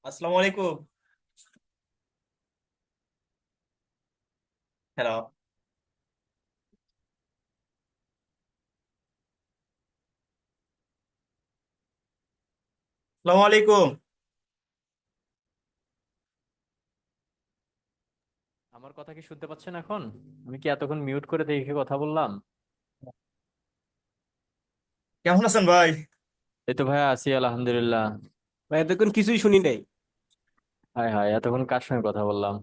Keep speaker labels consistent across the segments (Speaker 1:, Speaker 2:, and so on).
Speaker 1: আসসালামু আলাইকুম। হ্যালো। আসসালামু আলাইকুম।
Speaker 2: আমার কথা কি শুনতে পাচ্ছেন এখন? আমি কি এতক্ষণ মিউট করে দেখে কথা বললাম?
Speaker 1: কেমন আছেন ভাই?
Speaker 2: এই তো ভাইয়া আছি আলহামদুলিল্লাহ।
Speaker 3: ভাই এতক্ষণ কিছুই শুনি নাই।
Speaker 2: হাই হাই, এতক্ষণ কার সঙ্গে কথা বললাম?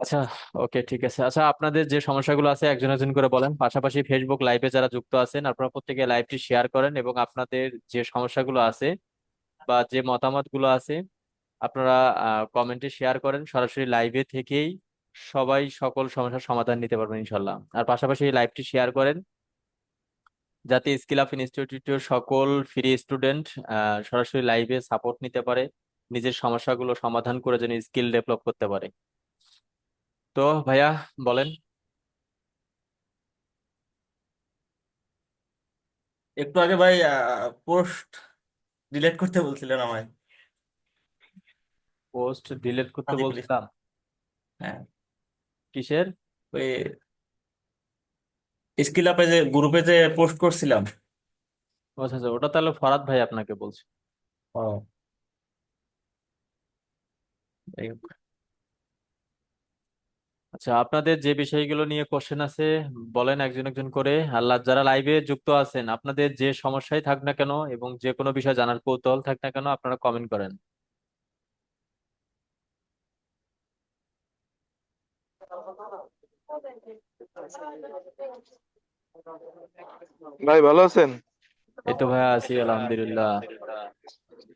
Speaker 2: আচ্ছা, ওকে, ঠিক আছে। আচ্ছা, আপনাদের যে সমস্যাগুলো আছে একজন একজন করে বলেন। পাশাপাশি ফেসবুক লাইভে যারা যুক্ত আছেন আপনারা প্রত্যেকে লাইভটি শেয়ার করেন এবং আপনাদের যে সমস্যাগুলো আছে বা যে মতামতগুলো আছে আপনারা কমেন্টে শেয়ার করেন। সরাসরি লাইভে থেকেই সবাই সকল সমস্যার সমাধান নিতে পারবেন ইনশাল্লাহ। আর পাশাপাশি এই লাইভটি শেয়ার করেন যাতে স্কিল আপ ইনস্টিটিউটের সকল ফ্রি স্টুডেন্ট সরাসরি লাইভে সাপোর্ট নিতে পারে, নিজের সমস্যাগুলো সমাধান করে যেন স্কিল ডেভেলপ করতে পারে। তো ভাইয়া বলেন।
Speaker 1: একটু আগে ভাই পোস্ট ডিলিট করতে বলছিলেন আমায়।
Speaker 2: পোস্ট ডিলিট করতে
Speaker 1: জি প্লিজ।
Speaker 2: বলছিলাম?
Speaker 1: হ্যাঁ,
Speaker 2: কিসের?
Speaker 1: ওই স্কিল আপে যে গ্রুপে যে পোস্ট করছিলাম।
Speaker 2: ও আচ্ছা আচ্ছা, ওটা তাহলে ফরাদ ভাই আপনাকে বলছে।
Speaker 1: ও, যাই হোক।
Speaker 2: আচ্ছা, আপনাদের যে বিষয়গুলো নিয়ে কোশ্চেন আছে বলেন একজন একজন করে। আল্লাহ, যারা লাইভে যুক্ত আছেন আপনাদের যে সমস্যাই থাক না কেন এবং যে কোনো বিষয় জানার কৌতূহল থাক না কেন আপনারা কমেন্ট করেন।
Speaker 4: ভাই ভালো আছেন?
Speaker 2: এই তো ভাইয়া আছি আলহামদুলিল্লাহ।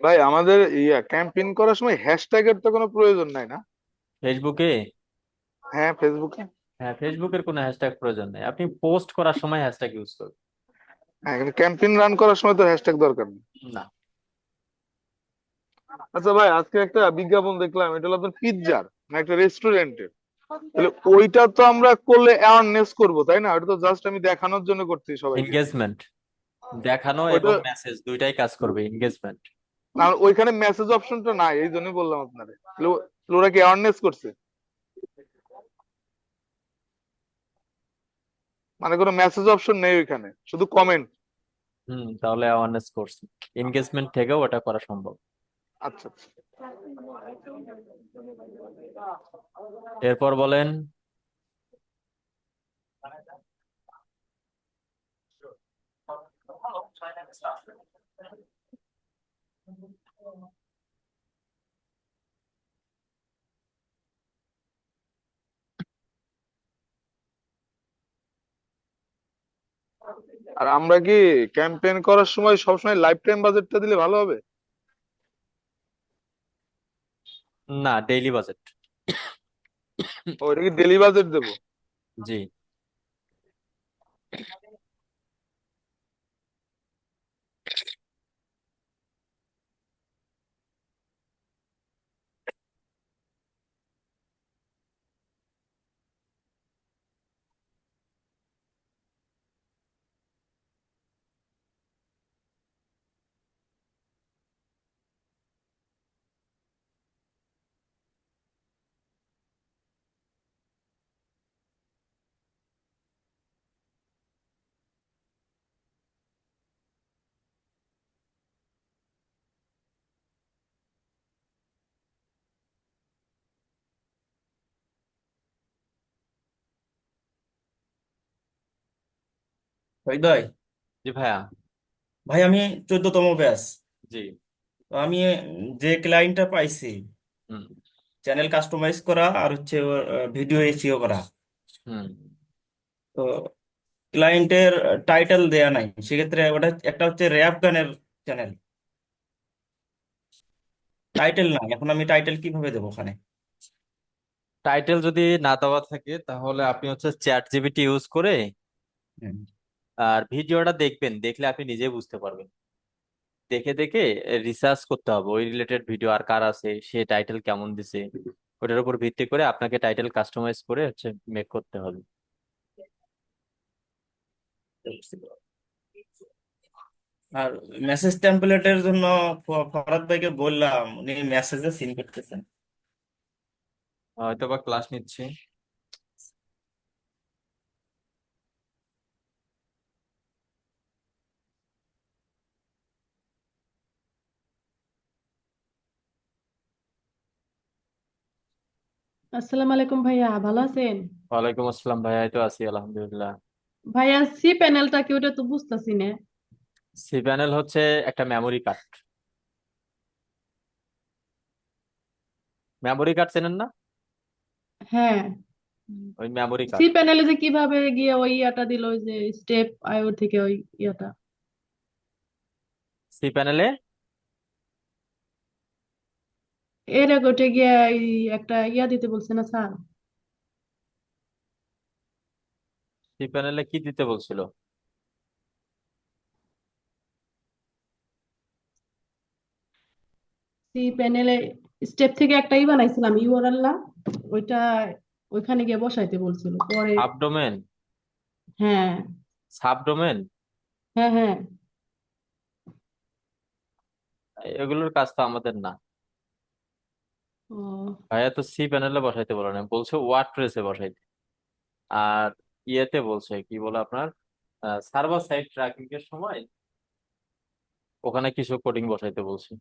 Speaker 4: ভাই আমাদের ক্যাম্পেইন করার সময় হ্যাশট্যাগের তো কোনো প্রয়োজন নাই না?
Speaker 2: ফেসবুকে?
Speaker 4: হ্যাঁ, ফেসবুকে।
Speaker 2: হ্যাঁ, ফেসবুকের কোনো হ্যাশট্যাগ প্রয়োজন নেই, আপনি পোস্ট করার সময় হ্যাশট্যাগ ইউজ করুন।
Speaker 4: হ্যাঁ, কিন্তু ক্যাম্পেইন রান করার সময় তো হ্যাশট্যাগ দরকার নেই।
Speaker 2: না।
Speaker 4: আচ্ছা ভাই, আজকে একটা বিজ্ঞাপন দেখলাম, এটা হলো আপনার পিৎজার, একটা রেস্টুরেন্টের। তাহলে ওইটা তো আমরা করলে অ্যাওয়ারনেস করবো, তাই না? ওটা তো জাস্ট আমি দেখানোর জন্য করছি সবাইকে।
Speaker 2: এনগেজমেন্ট। দেখানো
Speaker 4: ওইটা
Speaker 2: এবং মেসেজ দুইটাই কাজ করবে, এনগেজমেন্ট।
Speaker 4: না, ওইখানে মেসেজ অপশনটা নাই, এই জন্যই বললাম আপনারে। ওরা কি অ্যাওয়ারনেস করছে? মানে কোনো মেসেজ অপশন নেই ওইখানে, শুধু কমেন্ট।
Speaker 2: তাহলে অ্যাওয়ারনেস করছি, এনগেজমেন্ট থেকেও ওটা করা সম্ভব।
Speaker 4: আচ্ছা আচ্ছা।
Speaker 2: এরপর বলেন।
Speaker 4: আর আমরা কি ক্যাম্পেইন করার সময় সবসময় লাইফ টাইম বাজেটটা দিলে ভালো হবে?
Speaker 2: না, ডেইলি বাজেট।
Speaker 4: ওইটা কি ডেলি বাজেট দেবো?
Speaker 2: জি।
Speaker 1: হৃদয়,
Speaker 2: জি ভাইয়া।
Speaker 1: ভাই আমি 14তম ব্যাচ।
Speaker 2: জি।
Speaker 1: তো আমি যে ক্লায়েন্টটা পাইছি,
Speaker 2: হুম।
Speaker 1: চ্যানেল কাস্টমাইজ করা আর হচ্ছে ভিডিও এসইও করা।
Speaker 2: হুম।
Speaker 1: তো ক্লায়েন্টের টাইটেল দেয়া নাই, সেক্ষেত্রে ওটা একটা হচ্ছে র্যাপ গানের চ্যানেল, টাইটেল নাই। এখন আমি টাইটেল কিভাবে দেবো ওখানে?
Speaker 2: টাইটেল যদি না দেওয়া থাকে তাহলে আপনি হচ্ছে চ্যাট জিপিটি ইউজ করে
Speaker 1: হুম।
Speaker 2: আর ভিডিওটা দেখবেন, দেখলে আপনি নিজেই বুঝতে পারবেন। দেখে দেখে রিসার্চ করতে হবে ওই রিলেটেড ভিডিও আর কার আছে, সে টাইটেল কেমন দিছে, ওটার উপর ভিত্তি করে আপনাকে টাইটেল কাস্টমাইজ করে হচ্ছে মেক করতে হবে।
Speaker 1: আর মেসেজ টেমপ্লেটের জন্য ফরাদ ভাইকে বললাম, উনি মেসেজে সিন করতেছেন।
Speaker 2: হয়তো বা ক্লাস নিচ্ছে।
Speaker 5: আসসালামু আলাইকুম ভাইয়া, ভালো আছেন?
Speaker 2: ওয়ালাইকুম আসসালাম ভাইয়া, এই তো আছি আলহামদুলিল্লাহ।
Speaker 5: ভাইয়া সি প্যানেলটা কি, ওটা তো বুঝতেছি না।
Speaker 2: সি প্যানেল হচ্ছে একটা মেমোরি কার্ড। মেমোরি কার্ড চেনেন না?
Speaker 5: হ্যাঁ।
Speaker 2: ওই মেমোরি
Speaker 5: সি
Speaker 2: কার্ড।
Speaker 5: প্যানেলে যে কিভাবে গিয়ে ওই ইয়াটা দিল, ওই যে স্টেপ আইও থেকে ওই ইয়াটা,
Speaker 2: সি প্যানেলে
Speaker 5: এর গোটে গিয়ে এই একটা ইয়া দিতে বলছে না স্যার?
Speaker 2: সি প্যানেলে কি দিতে বলছিল?
Speaker 5: সি প্যানেলে স্টেপ থেকে একটা ই বানাইছিলাম ইউআরএল না, ওইটা ওইখানে গিয়ে বসাইতে বলছিল পরে।
Speaker 2: সাবডোমেন।
Speaker 5: হ্যাঁ,
Speaker 2: সাবডোমেন।
Speaker 5: হ্যাঁ, হ্যাঁ।
Speaker 2: এগুলোর কাজ তো আমাদের না।
Speaker 5: ও
Speaker 2: ভাইয়া তো সি প্যানেলে বসাইতে বলে না, বলছে ওয়ার্ডপ্রেসে বসাইতে। আর ইয়েতে বলছে কি বলে আপনার সার্ভার সাইড ট্র্যাকিং এর সময় ওখানে কিছু কোডিং বসাইতে বলছে।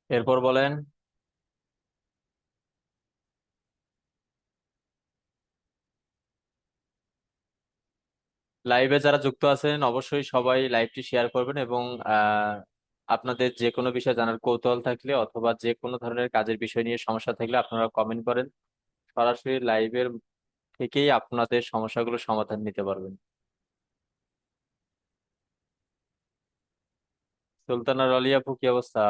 Speaker 2: এরপর বলেন। লাইভে যারা যুক্ত আছেন অবশ্যই সবাই লাইভটি শেয়ার করবেন এবং আপনাদের যে কোনো বিষয় জানার কৌতূহল থাকলে অথবা যে কোনো ধরনের কাজের বিষয় নিয়ে সমস্যা থাকলে আপনারা কমেন্ট করেন। সরাসরি লাইভের থেকেই আপনাদের সমস্যাগুলো সমাধান নিতে পারবেন। সুলতানা রলি আপু, কি অবস্থা?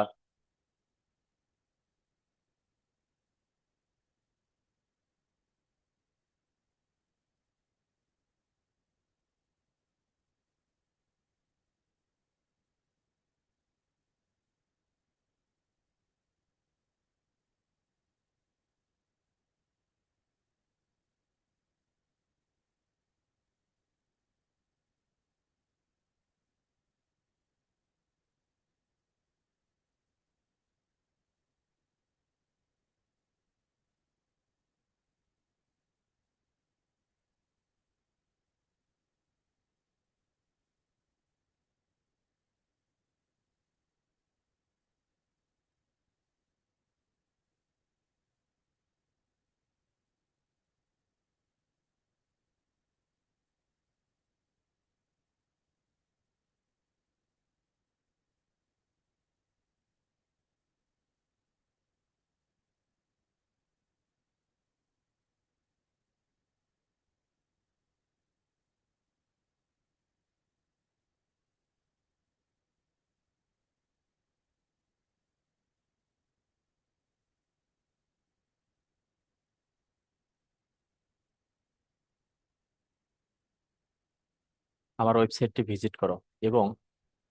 Speaker 2: আমার ওয়েবসাইটটি ভিজিট করো এবং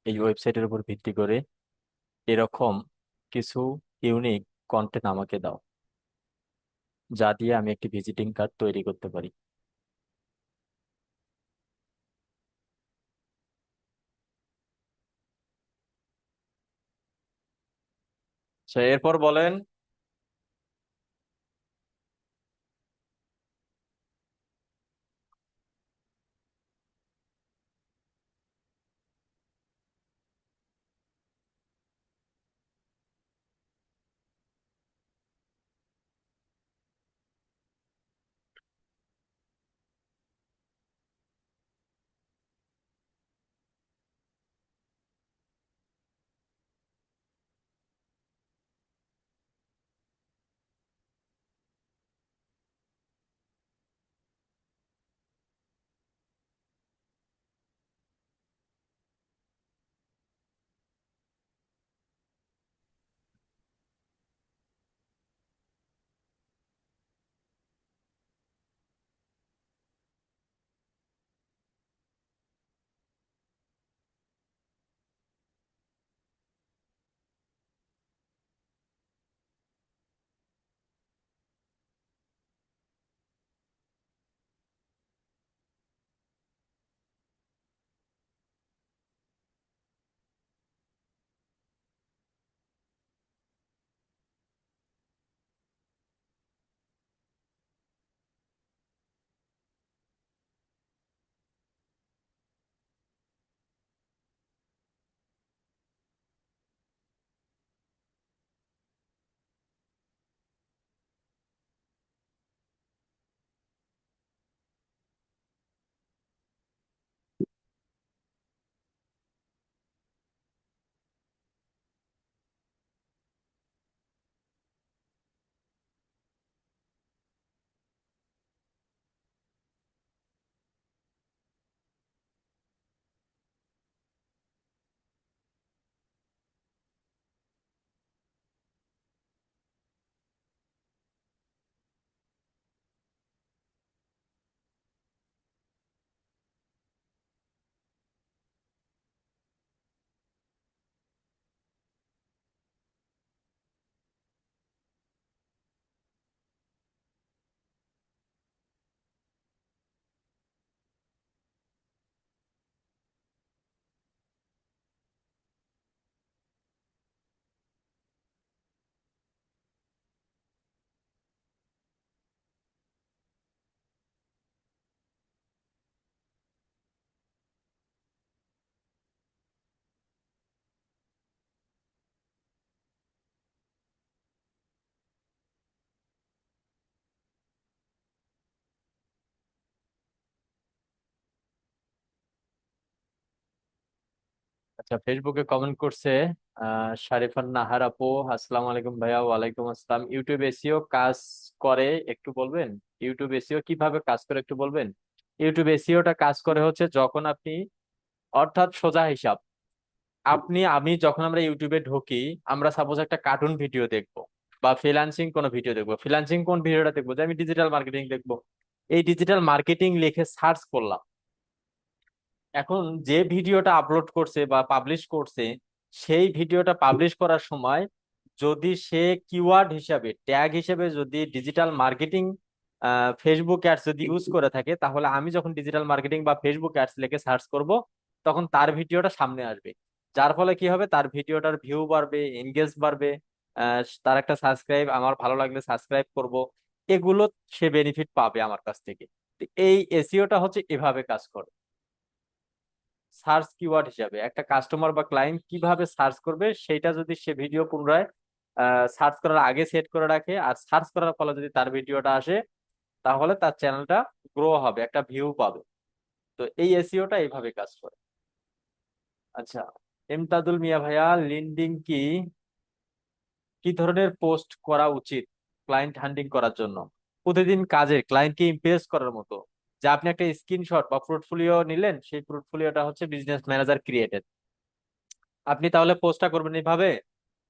Speaker 2: এই ওয়েবসাইটের উপর ভিত্তি করে এরকম কিছু ইউনিক কন্টেন্ট আমাকে দাও, যা দিয়ে আমি একটি ভিজিটিং কার্ড তৈরি করতে পারি। এরপর বলেন। আচ্ছা, ফেসবুকে কমেন্ট করছে শারিফান নাহার আপু, আসসালামু আলাইকুম ভাইয়া। ওয়ালাইকুম আসসালাম। ইউটিউব এসইও কাজ করে একটু বলবেন? ইউটিউব এসইও কিভাবে কাজ করে একটু বলবেন? ইউটিউব এসইওটা কাজ করে হচ্ছে যখন আপনি, অর্থাৎ সোজা হিসাব, আমি যখন আমরা ইউটিউবে ঢুকি, আমরা সাপোজ একটা কার্টুন ভিডিও দেখবো বা ফ্রিল্যান্সিং কোনো ভিডিও দেখবো, ফ্রিল্যান্সিং কোন ভিডিওটা দেখবো, যে আমি ডিজিটাল মার্কেটিং দেখবো, এই ডিজিটাল মার্কেটিং লিখে সার্চ করলাম। এখন যে ভিডিওটা আপলোড করছে বা পাবলিশ করছে, সেই ভিডিওটা পাবলিশ করার সময় যদি সে কিওয়ার্ড হিসাবে, ট্যাগ হিসেবে যদি ডিজিটাল মার্কেটিং ফেসবুক অ্যাডস যদি ইউজ করে থাকে, তাহলে আমি যখন ডিজিটাল মার্কেটিং বা ফেসবুক অ্যাডস লিখে সার্চ করব, তখন তার ভিডিওটা সামনে আসবে। যার ফলে কি হবে, তার ভিডিওটার ভিউ বাড়বে, এনগেজ বাড়বে, তার একটা সাবস্ক্রাইব, আমার ভালো লাগলে সাবস্ক্রাইব করব, এগুলো সে বেনিফিট পাবে আমার কাছ থেকে। তো এই এসইওটা হচ্ছে এভাবে কাজ করে। সার্চ কিওয়ার্ড হিসাবে একটা কাস্টমার বা ক্লায়েন্ট কিভাবে সার্চ করবে, সেটা যদি সে ভিডিও পুনরায় সার্চ করার আগে সেট করে রাখে, আর সার্চ করার ফলে যদি তার ভিডিওটা আসে, তাহলে তার চ্যানেলটা গ্রো হবে, একটা ভিউ পাবে। তো এই এসইওটা এইভাবে কাজ করে। আচ্ছা, এমতাদুল মিয়া ভাইয়া, লিঙ্কডইন কি কি ধরনের পোস্ট করা উচিত ক্লায়েন্ট হান্টিং করার জন্য? প্রতিদিন কাজে ক্লায়েন্টকে ইমপ্রেস করার মতো, যে আপনি একটা স্ক্রিনশট বা পোর্টফোলিও নিলেন, সেই পোর্টফোলিওটা হচ্ছে বিজনেস ম্যানেজার ক্রিয়েটেড। আপনি তাহলে পোস্টটা করবেন এইভাবে,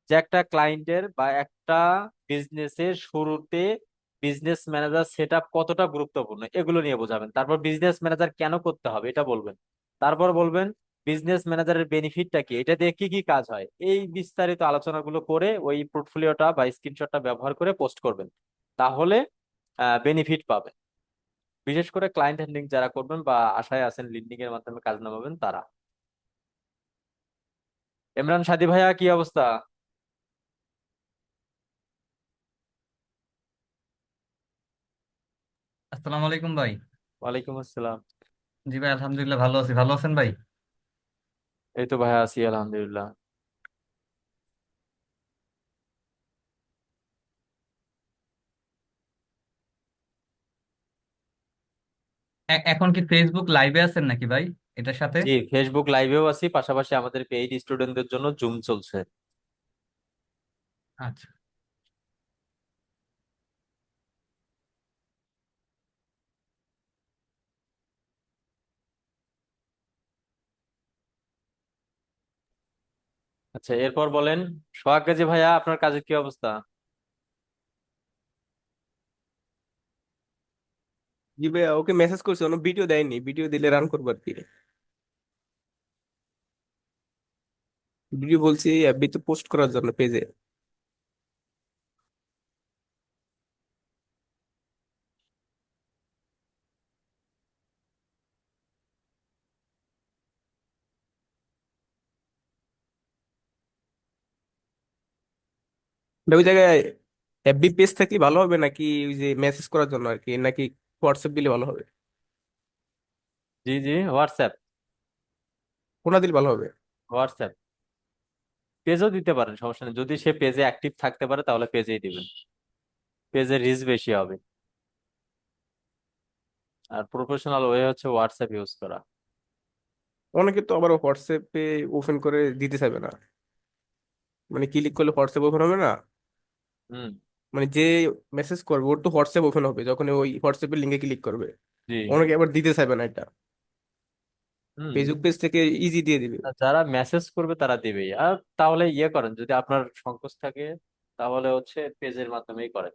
Speaker 2: যে একটা ক্লায়েন্টের বা একটা বিজনেসের শুরুতে বিজনেস ম্যানেজার সেটআপ কতটা গুরুত্বপূর্ণ, এগুলো নিয়ে বোঝাবেন। তারপর বিজনেস ম্যানেজার কেন করতে হবে এটা বলবেন। তারপর বলবেন বিজনেস ম্যানেজারের বেনিফিটটা কি, এটা দিয়ে কি কি কাজ হয়, এই বিস্তারিত আলোচনাগুলো করে ওই পোর্টফোলিওটা বা স্ক্রিনশটটা ব্যবহার করে পোস্ট করবেন। তাহলে বেনিফিট পাবেন। বিশেষ করে ক্লায়েন্ট হ্যান্ডলিং যারা করবেন বা আশায় আছেন লিডিং এর মাধ্যমে কাজ নামাবেন তারা। ইমরান সাদি ভাইয়া, কি অবস্থা?
Speaker 6: আসসালামু আলাইকুম ভাই।
Speaker 2: ওয়ালাইকুম আসসালাম।
Speaker 6: জি ভাই, আলহামদুলিল্লাহ ভালো আছি। ভালো আছেন ভাই?
Speaker 2: এই তো ভাইয়া আছি আলহামদুলিল্লাহ।
Speaker 6: এখন কি ফেসবুক লাইভে আছেন নাকি ভাই এটার সাথে?
Speaker 2: জি, ফেসবুক লাইভেও আছি, পাশাপাশি আমাদের পেইড স্টুডেন্টদের জন্য জুম চলছে।
Speaker 6: আচ্ছা।
Speaker 2: আচ্ছা, এরপর বলেন সোহাগ গাজী ভাইয়া, আপনার কাজের কি অবস্থা?
Speaker 3: জি ভাইয়া, ওকে মেসেজ করছে, কোনো ভিডিও দেয়নি, ভিডিও দিলে রান করবো আর কি। ভিডিও বলছি এফবি তো পোস্ট করার জন্য পেজে। ওই জায়গায় এফবি পেজ থাকলে ভালো হবে নাকি ওই যে মেসেজ করার জন্য আর কি, নাকি হোয়াটসঅ্যাপ দিলে ভালো হবে?
Speaker 2: জি জি, হোয়াটসঅ্যাপ।
Speaker 3: কোনটা দিলে ভালো হবে?
Speaker 2: হোয়াটসঅ্যাপ পেজও দিতে পারেন, সমস্যা নেই। যদি সে পেজে অ্যাক্টিভ থাকতে পারে তাহলে পেজেই দিবেন, পেজের রিচ বেশি হবে। আর প্রফেশনাল ওয়ে হচ্ছে হোয়াটসঅ্যাপ ইউজ করা।
Speaker 3: অনেকে তো আবার হোয়াটসঅ্যাপে ওপেন করে দিতে চাইবে না, মানে ক্লিক করলে হোয়াটসঅ্যাপ ওপেন হবে না।
Speaker 2: হুম।
Speaker 3: মানে যে মেসেজ করবে ওর তো হোয়াটসঅ্যাপ ওপেন হবে যখন ওই হোয়াটসঅ্যাপের লিঙ্কে ক্লিক করবে।
Speaker 2: জি।
Speaker 3: অনেকে আবার দিতে চাইবে না এটা,
Speaker 2: হুম।
Speaker 3: ফেসবুক পেজ থেকে ইজি দিয়ে দিবে।
Speaker 2: আর যারা মেসেজ করবে তারা দিবেই। আর তাহলে ইয়ে করেন, যদি আপনার সংকোচ থাকে তাহলে হচ্ছে পেজের মাধ্যমেই করেন।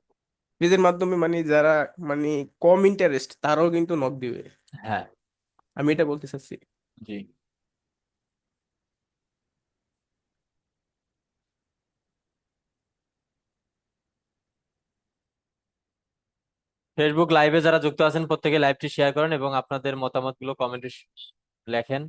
Speaker 3: পেজের মাধ্যমে মানে যারা মানে কম ইন্টারেস্ট তারাও কিন্তু নক দিবে,
Speaker 2: হ্যাঁ।
Speaker 3: আমি এটা বলতে চাচ্ছি।
Speaker 2: জি। ফেসবুক লাইভে যারা যুক্ত আছেন প্রত্যেকে লাইভটি শেয়ার করেন এবং আপনাদের মতামতগুলো কমেন্টে লেখেন।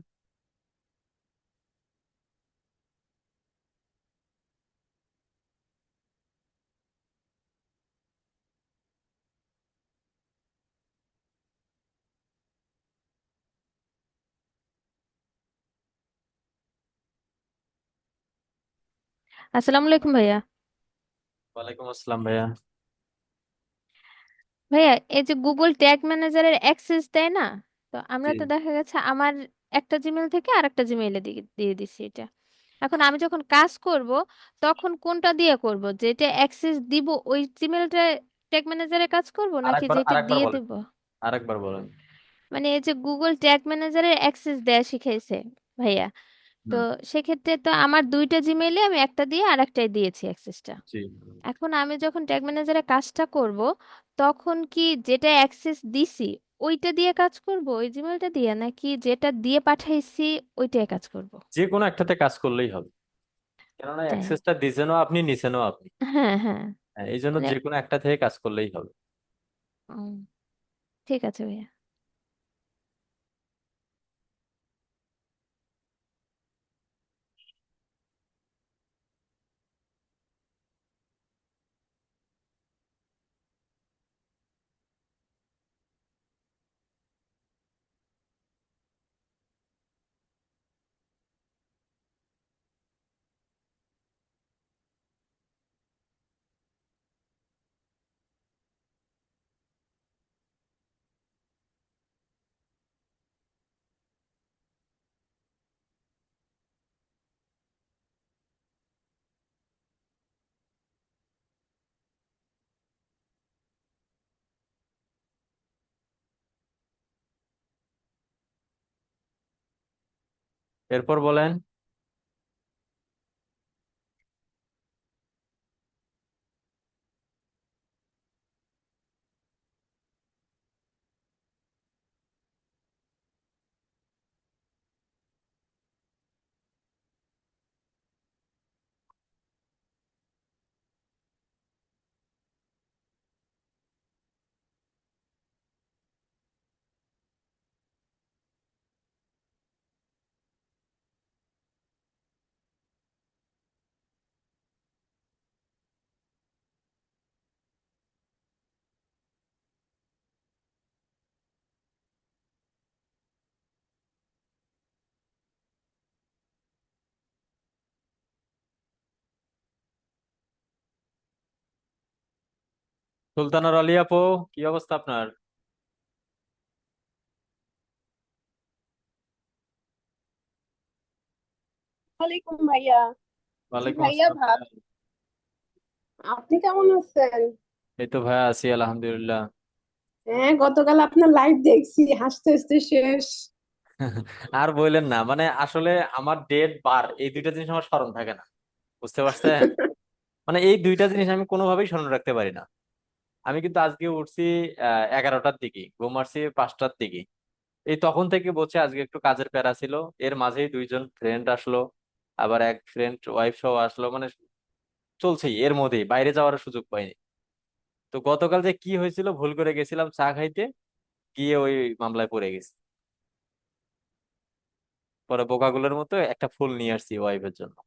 Speaker 7: আসসালামু আলাইকুম ভাইয়া।
Speaker 2: ওয়ালাইকুম আসসালাম ভাইয়া।
Speaker 7: ভাইয়া, এই যে গুগল ট্যাগ ম্যানেজারের অ্যাক্সেস দেয় না, তো আমরা
Speaker 2: জি।
Speaker 7: তো দেখা গেছে আমার একটা জিমেল থেকে আরেকটা জিমেইলে দিয়ে দিয়ে দিচ্ছি এটা। এখন আমি যখন কাজ করব তখন কোনটা দিয়ে করব, যেটা অ্যাক্সেস দিব ওই জিমেলটা ট্যাগ ম্যানেজারে কাজ করব নাকি
Speaker 2: আরেকবার
Speaker 7: যেটা
Speaker 2: আরেকবার
Speaker 7: দিয়ে
Speaker 2: বলেন,
Speaker 7: দেব?
Speaker 2: বলেন।
Speaker 7: মানে এই যে গুগল ট্যাগ ম্যানেজারের অ্যাক্সেস দেয়া শিখাইছে ভাইয়া, তো
Speaker 2: হুম।
Speaker 7: সেক্ষেত্রে তো আমার দুইটা জিমেইলে আমি একটা দিয়ে আর একটাই দিয়েছি অ্যাক্সেসটা।
Speaker 2: জি।
Speaker 7: এখন আমি যখন ট্যাগ ম্যানেজারে কাজটা করব, তখন কি যেটা অ্যাক্সেস দিছি ওইটা দিয়ে কাজ করব, ওই জিমেলটা দিয়ে, নাকি যেটা দিয়ে পাঠাইছি ওইটাই কাজ করব?
Speaker 2: যে কোনো একটাতে কাজ করলেই হবে, কেননা
Speaker 7: তাই?
Speaker 2: অ্যাক্সেসটা দিছেনও আপনি নিছেনও আপনি।
Speaker 7: হ্যাঁ, হ্যাঁ।
Speaker 2: হ্যাঁ, এই জন্য
Speaker 7: মানে
Speaker 2: যে কোনো একটা থেকে কাজ করলেই হবে।
Speaker 7: উম, ঠিক আছে ভাইয়া।
Speaker 2: এরপর বলেন। সুলতানা আলী আপু, কি অবস্থা আপনার?
Speaker 8: ওয়ালাইকুম ভাইয়া। জি
Speaker 2: ওয়ালাইকুম
Speaker 8: ভাইয়া,
Speaker 2: আসসালাম ভাইয়া।
Speaker 8: আপনি কেমন আছেন?
Speaker 2: এই তো ভাইয়া আছি আলহামদুলিল্লাহ।
Speaker 8: হ্যাঁ, গতকাল আপনার লাইভ দেখছি, হাসতে হাসতে শেষ।
Speaker 2: আর বললেন না, মানে আসলে আমার ডেট বার এই দুইটা জিনিস আমার স্মরণ থাকে না, বুঝতে পারছেন? মানে এই দুইটা জিনিস আমি কোনোভাবেই স্মরণ রাখতে পারি না। আমি কিন্তু আজকে উঠছি 11টার দিকে, ঘুম আসছি 5টার দিকে। এই তখন থেকে বলছে আজকে একটু কাজের প্যারা ছিল। এর মাঝেই দুইজন ফ্রেন্ড আসলো, আবার এক ফ্রেন্ড ওয়াইফ সহ আসলো, মানে চলছেই, এর মধ্যেই বাইরে যাওয়ার সুযোগ পাইনি। তো গতকাল যে কি হয়েছিল, ভুল করে গেছিলাম চা খাইতে, গিয়ে ওই মামলায় পড়ে গেছি। পরে বোকাগুলোর মতো একটা ফুল নিয়ে আসছি ওয়াইফের জন্য।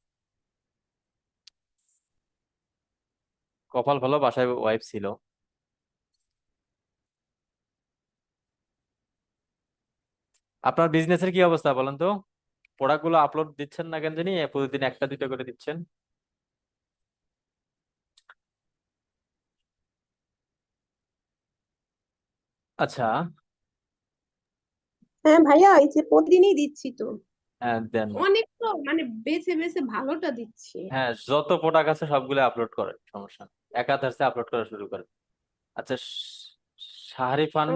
Speaker 2: কপাল ভালো, বাসায় ওয়াইফ ছিল। আপনার বিজনেসের কি অবস্থা বলেন তো? প্রোডাক্ট গুলো আপলোড দিচ্ছেন না কেন জানি, প্রতিদিন একটা দুইটা করে দিচ্ছেন। আচ্ছা।
Speaker 8: হ্যাঁ ভাইয়া, এই যে প্রতিদিনই দিচ্ছি তো।
Speaker 2: হ্যাঁ দেন।
Speaker 8: অনেক তো, মানে বেছে বেছে ভালোটা দিচ্ছি।
Speaker 2: হ্যাঁ, যত প্রোডাক্ট আছে সবগুলো আপলোড করেন, সমস্যা নেই। একাধারে আপলোড করা শুরু করেন। আচ্ছা, শাহরিফান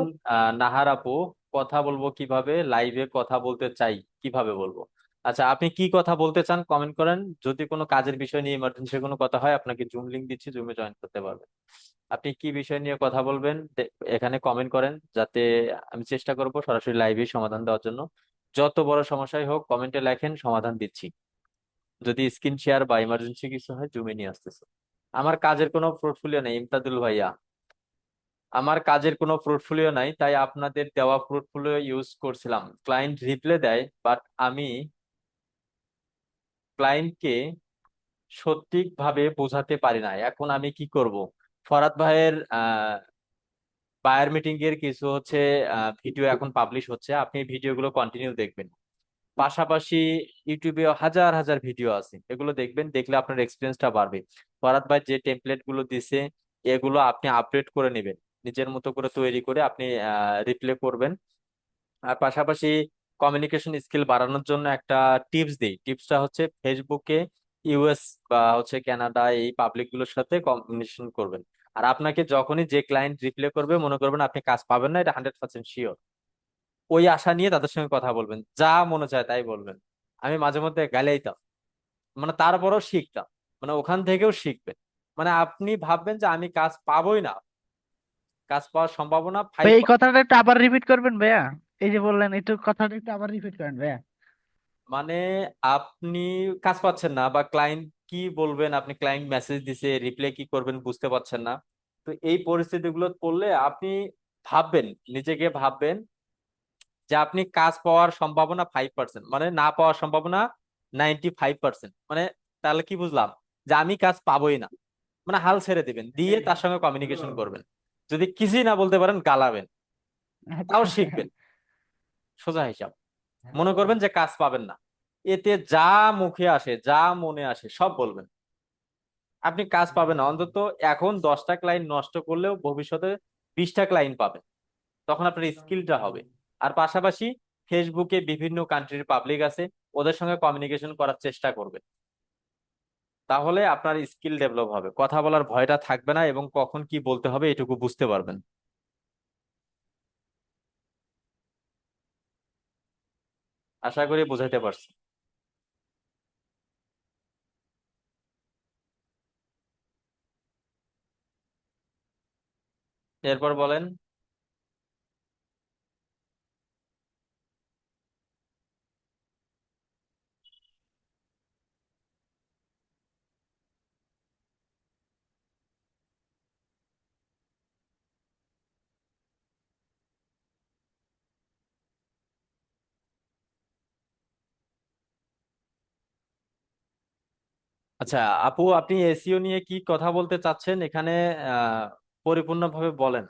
Speaker 2: নাহার আপু, কথা বলবো কিভাবে, লাইভে কথা বলতে চাই কিভাবে বলবো? আচ্ছা, আপনি কি কথা বলতে চান কমেন্ট করেন। যদি কোনো কাজের বিষয় নিয়ে ইমার্জেন্সি কোনো কথা হয়, আপনাকে জুম লিংক দিচ্ছি, জুমে জয়েন করতে পারবেন। আপনি কি বিষয় নিয়ে কথা বলবেন এখানে কমেন্ট করেন, যাতে আমি চেষ্টা করব সরাসরি লাইভে সমাধান দেওয়ার জন্য। যত বড় সমস্যাই হোক কমেন্টে লেখেন, সমাধান দিচ্ছি। যদি স্ক্রিন শেয়ার বা ইমার্জেন্সি কিছু হয় জুমে নিয়ে আসতেছে। আমার কাজের কোনো পোর্টফোলিও নেই ইমতাদুল ভাইয়া, আমার কাজের কোনো পোর্টফোলিও নাই, তাই আপনাদের দেওয়া পোর্টফোলিও ইউজ করছিলাম। ক্লায়েন্ট রিপ্লে দেয়, বাট আমি ক্লায়েন্টকে সঠিকভাবে বোঝাতে পারি না। এখন আমি কি করব? ফরাদ ভাইয়ের বায়ার মিটিং এর কিছু হচ্ছে ভিডিও এখন পাবলিশ হচ্ছে, আপনি ভিডিওগুলো কন্টিনিউ দেখবেন। পাশাপাশি ইউটিউবে হাজার হাজার ভিডিও আছে, এগুলো দেখবেন, দেখলে আপনার এক্সপিরিয়েন্সটা বাড়বে। ফরহাদ ভাই যে টেমপ্লেট গুলো দিছে, এগুলো আপনি আপডেট করে নেবেন, নিজের মতো করে তৈরি করে আপনি রিপ্লে করবেন। আর পাশাপাশি কমিউনিকেশন স্কিল বাড়ানোর জন্য একটা টিপস দিই। টিপসটা হচ্ছে ফেসবুকে ইউএস বা হচ্ছে কানাডা এই পাবলিক গুলোর সাথে কমিউনিকেশন করবেন। আর আপনাকে যখনই যে ক্লায়েন্ট রিপ্লে করবে, মনে করবেন আপনি কাজ পাবেন না, এটা 100% শিওর। ওই আশা নিয়ে তাদের সঙ্গে কথা বলবেন, যা মনে চায় তাই বলবেন। আমি মাঝে মধ্যে গালাইতাম, মানে তারপরেও শিখতাম, মানে ওখান থেকেও শিখবেন। মানে আপনি ভাববেন যে আমি কাজ পাবোই না, কাজ পাওয়ার সম্ভাবনা
Speaker 9: ভাই এই
Speaker 2: 5।
Speaker 9: কথাটা একটু আবার রিপিট করবেন ভাইয়া, এই যে বললেন একটু কথাটা একটু আবার রিপিট করেন ভাইয়া।
Speaker 2: মানে আপনি কাজ পাচ্ছেন না, বা ক্লায়েন্ট কি বলবেন, আপনি ক্লায়েন্ট মেসেজ দিছে রিপ্লাই কি করবেন বুঝতে পারছেন না। তো এই পরিস্থিতিগুলো পড়লে আপনি ভাববেন, নিজেকে ভাববেন যে আপনি কাজ পাওয়ার সম্ভাবনা 5%, মানে না পাওয়ার সম্ভাবনা 95%। মানে তাহলে কি বুঝলাম, যে আমি কাজ পাবোই না, মানে হাল ছেড়ে দিবেন, দিয়ে তার সঙ্গে কমিউনিকেশন করবেন। যদি কিছুই না বলতে পারেন গালাবেন, তাও
Speaker 9: আচ্ছা।
Speaker 2: শিখবেন। সোজা হিসাব। মনে করবেন যে কাজ পাবেন না, এতে যা মুখে আসে যা মনে আসে সব বলবেন, আপনি কাজ পাবেন না। অন্তত এখন 10টা ক্লায়েন্ট নষ্ট করলেও ভবিষ্যতে 20টা ক্লায়েন্ট পাবেন, তখন আপনার স্কিলটা হবে। আর পাশাপাশি ফেসবুকে বিভিন্ন কান্ট্রির পাবলিক আছে, ওদের সঙ্গে কমিউনিকেশন করার চেষ্টা করবেন, তাহলে আপনার স্কিল ডেভেলপ হবে, কথা বলার ভয়টা থাকবে না, এবং কখন কি বলতে হবে এটুকু বুঝতে পারবেন। আশা করি বুঝাইতে পারছি। এরপর বলেন। আচ্ছা আপু, আপনি এসইও নিয়ে কি কথা বলতে চাচ্ছেন এখানে, আহ পরিপূর্ণভাবে বলেন।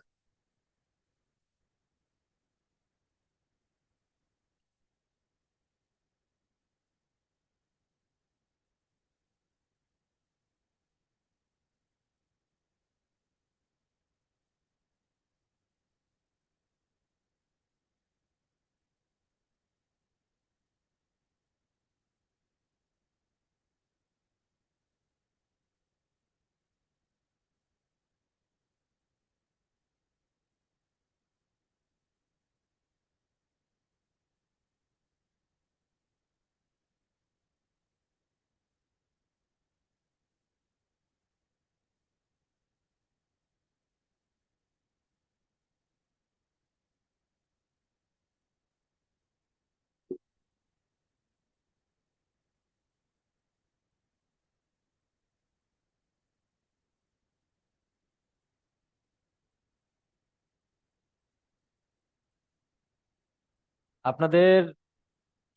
Speaker 2: আপনাদের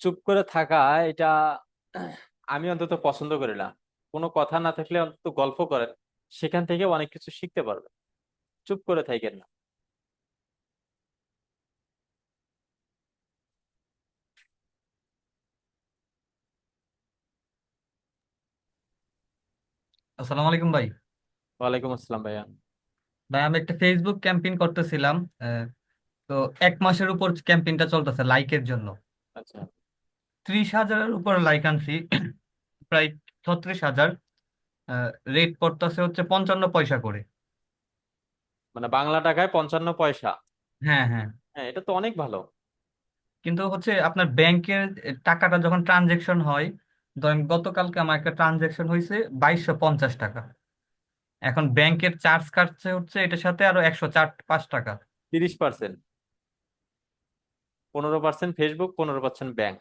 Speaker 2: চুপ করে থাকা, এটা আমি অন্তত পছন্দ করি না। কোনো কথা না থাকলে অন্তত গল্প করেন, সেখান থেকে অনেক কিছু শিখতে পারবেন। চুপ করে থাকেন না।
Speaker 6: আসসালামু আলাইকুম ভাই।
Speaker 2: ওয়ালাইকুম আসসালাম ভাইয়া।
Speaker 6: ভাই আমি একটা ফেসবুক ক্যাম্পেইন করতেছিলাম, তো 1 মাসের উপর ক্যাম্পেইনটা চলতেছে লাইকের জন্য।
Speaker 2: আচ্ছা,
Speaker 6: 30,000-এর উপর লাইক আনছি, প্রায় 36,000। রেট পড়তেছে হচ্ছে 55 পয়সা করে।
Speaker 2: মানে বাংলা টাকায় 55 পয়সা।
Speaker 6: হ্যাঁ হ্যাঁ।
Speaker 2: হ্যাঁ, এটা তো অনেক ভালো।
Speaker 6: কিন্তু হচ্ছে আপনার ব্যাংকের টাকাটা যখন ট্রানজেকশন হয়, ধরেন গতকালকে আমার একটা ট্রানজেকশন হয়েছে 2250 টাকা। এখন ব্যাংকের চার্জ কাটছে হচ্ছে এটার সাথে আরো 104-5 টাকা।
Speaker 2: 30%, 15% ফেসবুক, 15% ব্যাংক।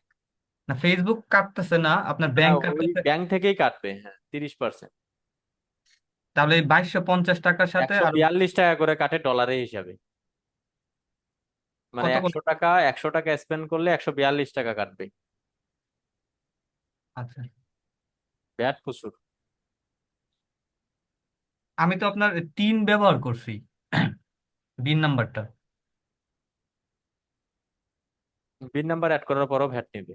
Speaker 6: না, ফেসবুক কাটতেছে না, আপনার
Speaker 2: না,
Speaker 6: ব্যাংক
Speaker 2: ওই
Speaker 6: কাটতেছে।
Speaker 2: ব্যাংক থেকেই কাটবে, হ্যাঁ 30%।
Speaker 6: তাহলে 2250 টাকার সাথে
Speaker 2: একশো
Speaker 6: আরো
Speaker 2: বিয়াল্লিশ টাকা করে কাটে ডলারের হিসাবে। মানে
Speaker 6: কত করে?
Speaker 2: 100 টাকা স্পেন্ড করলে 142 টাকা কাটবে।
Speaker 6: আচ্ছা,
Speaker 2: ব্যাট প্রচুর।
Speaker 6: আমি তো আপনার 3 ব্যবহার করছি, 3 নাম্বারটা।
Speaker 2: বিন নাম্বার অ্যাড করার পরও ভ্যাট নেবে।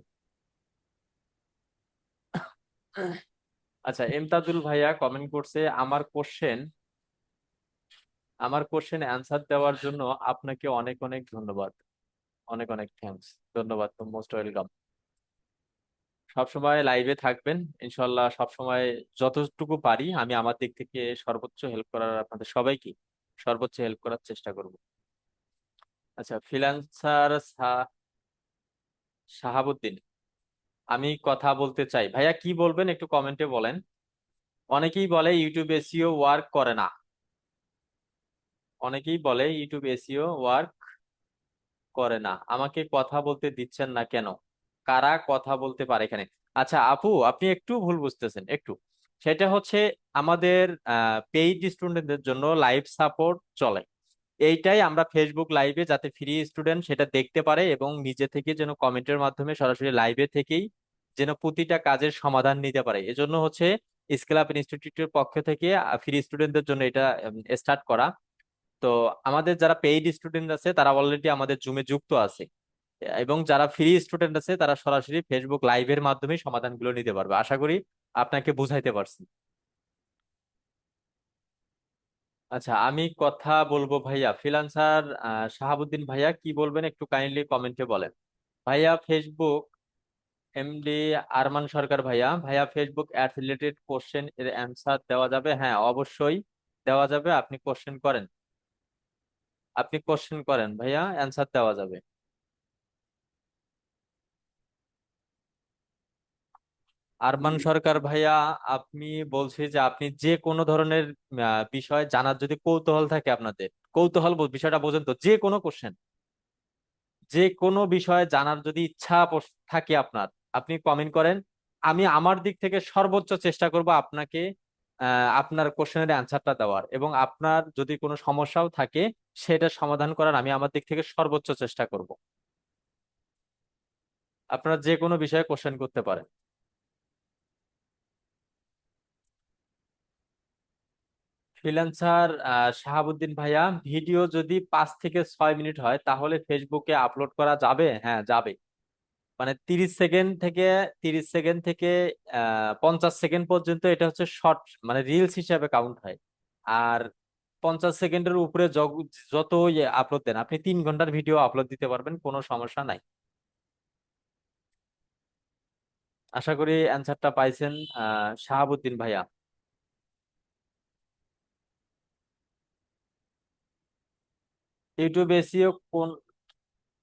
Speaker 2: আচ্ছা, এমতাদুল ভাইয়া কমেন্ট করছে, আমার কোশ্চেন অ্যান্সার দেওয়ার জন্য আপনাকে অনেক অনেক ধন্যবাদ। অনেক অনেক থ্যাঙ্কস। ধন্যবাদ, তো মোস্ট ওয়েলকাম। সবসময় লাইভে থাকবেন ইনশাল্লাহ। সবসময় যতটুকু পারি আমি আমার দিক থেকে সর্বোচ্চ হেল্প করার, আপনাদের সবাইকে সর্বোচ্চ হেল্প করার চেষ্টা করব। আচ্ছা, ফ্রিল্যান্সার শাহাবুদ্দিন, আমি কথা বলতে চাই। ভাইয়া কি বলবেন একটু কমেন্টে বলেন। অনেকেই বলে ইউটিউব এসইও ওয়ার্ক করে না, অনেকেই বলে ইউটিউব এসইও ওয়ার্ক করে না, আমাকে কথা বলতে দিচ্ছেন না কেন? কারা কথা বলতে পারে এখানে? আচ্ছা আপু, আপনি একটু ভুল বুঝতেছেন একটু। সেটা হচ্ছে আমাদের পেইড স্টুডেন্টদের জন্য লাইভ সাপোর্ট চলে। এইটাই আমরা ফেসবুক লাইভে যাতে ফ্রি স্টুডেন্ট সেটা দেখতে পারে এবং নিজে থেকে যেন কমেন্টের মাধ্যমে সরাসরি লাইভে থেকেই যেন প্রতিটা কাজের সমাধান নিতে পারে, এজন্য হচ্ছে স্কিল আপ ইনস্টিটিউটের পক্ষ থেকে ফ্রি স্টুডেন্টদের জন্য এটা স্টার্ট করা। তো আমাদের যারা পেইড স্টুডেন্ট আছে তারা অলরেডি আমাদের জুমে যুক্ত আছে, এবং যারা ফ্রি স্টুডেন্ট আছে তারা সরাসরি ফেসবুক লাইভের মাধ্যমে সমাধানগুলো নিতে পারবে। আশা করি আপনাকে বুঝাইতে পারছি। আচ্ছা আমি কথা বলবো ভাইয়া। ফ্রিল্যান্সার শাহাবুদ্দিন ভাইয়া কি বলবেন একটু কাইন্ডলি কমেন্টে বলেন। ভাইয়া ফেসবুক এমডি আরমান সরকার ভাইয়া, ভাইয়া ফেসবুক অ্যাড রিলেটেড কোশ্চেন এর অ্যান্সার দেওয়া যাবে? হ্যাঁ অবশ্যই দেওয়া যাবে। আপনি কোশ্চেন করেন, আপনি কোশ্চেন করেন ভাইয়া, অ্যান্সার দেওয়া যাবে। আরমান সরকার ভাইয়া, আপনি বলছি যে আপনি যে কোনো ধরনের বিষয় জানার যদি কৌতূহল থাকে আপনাদের, কৌতূহল বিষয়টা বোঝেন তো, যে কোনো কোশ্চেন, যে কোনো বিষয়ে জানার যদি ইচ্ছা থাকে আপনার, আপনি কমেন্ট করেন। আমি আমার দিক থেকে সর্বোচ্চ চেষ্টা করব আপনাকে আপনার কোশ্চেনের অ্যান্সারটা দেওয়ার, এবং আপনার যদি কোনো সমস্যাও থাকে সেটা সমাধান করার আমি আমার দিক থেকে সর্বোচ্চ চেষ্টা করব। আপনারা যে কোনো বিষয়ে কোশ্চেন করতে পারেন। ফ্রিল্যান্সার শাহাবুদ্দিন ভাইয়া, ভিডিও যদি 5 থেকে 6 মিনিট হয় তাহলে ফেসবুকে আপলোড করা যাবে? হ্যাঁ যাবে। মানে 30 সেকেন্ড থেকে 50 সেকেন্ড পর্যন্ত এটা হচ্ছে শর্ট, মানে রিলস হিসাবে কাউন্ট হয়। আর 50 সেকেন্ডের উপরে যত আপলোড দেন, আপনি 3 ঘন্টার ভিডিও আপলোড দিতে পারবেন, কোনো সমস্যা নাই। আশা করি অ্যান্সারটা পাইছেন শাহাবুদ্দিন ভাইয়া। ইউটিউব এসইও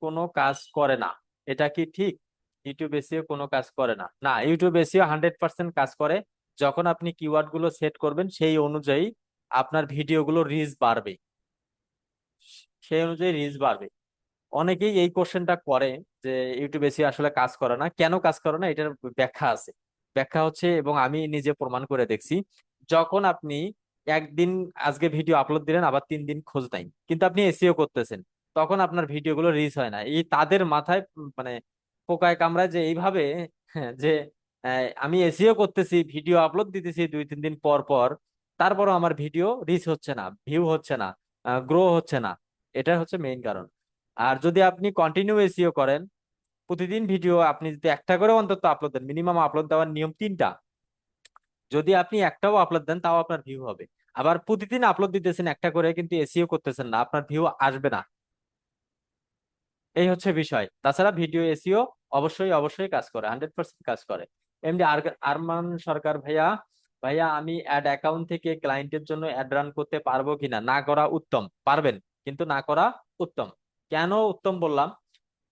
Speaker 2: কোনো কাজ করে না, এটা কি ঠিক? ইউটিউব এসইও কোনো কাজ করে না? না, ইউটিউব এসইও 100% কাজ করে। যখন আপনি কিওয়ার্ড গুলো সেট করবেন সেই অনুযায়ী আপনার ভিডিওগুলো রিচ বাড়বে, সেই অনুযায়ী রিচ বাড়বে। অনেকেই এই কোশ্চেনটা করে যে ইউটিউব এসইও আসলে কাজ করে না। কেন কাজ করে না এটার ব্যাখ্যা আছে। ব্যাখ্যা হচ্ছে, এবং আমি নিজে প্রমাণ করে দেখছি, যখন আপনি একদিন আজকে ভিডিও আপলোড দিলেন আবার 3 দিন খোঁজ নাই, কিন্তু আপনি এসইও করতেছেন, তখন আপনার ভিডিওগুলো রিচ হয় না। এই তাদের মাথায় মানে পোকায় কামড়ায় যে এইভাবে, হ্যাঁ, যে আমি এসইও করতেছি, ভিডিও আপলোড দিতেছি 2-3 দিন পর পর, তারপরও আমার ভিডিও রিচ হচ্ছে না, ভিউ হচ্ছে না, গ্রো হচ্ছে না। এটা হচ্ছে মেইন কারণ। আর যদি আপনি কন্টিনিউ এসইও করেন, প্রতিদিন ভিডিও আপনি যদি একটা করে অন্তত আপলোড দেন, মিনিমাম আপলোড দেওয়ার নিয়ম 3টা, যদি আপনি একটাও আপলোড দেন তাও আপনার ভিউ হবে। আবার প্রতিদিন আপলোড দিতেছেন একটা করে কিন্তু এসইও করতেছেন না, আপনার ভিউ আসবে না। এই হচ্ছে বিষয়। তাছাড়া ভিডিও এসইও অবশ্যই অবশ্যই কাজ করে, 100% কাজ করে। এমনি আরমান সরকার ভাইয়া, ভাইয়া আমি অ্যাড অ্যাকাউন্ট থেকে ক্লায়েন্টের জন্য অ্যাড রান করতে পারবো কিনা? না করা উত্তম। পারবেন, কিন্তু না করা উত্তম। কেন উত্তম বললাম?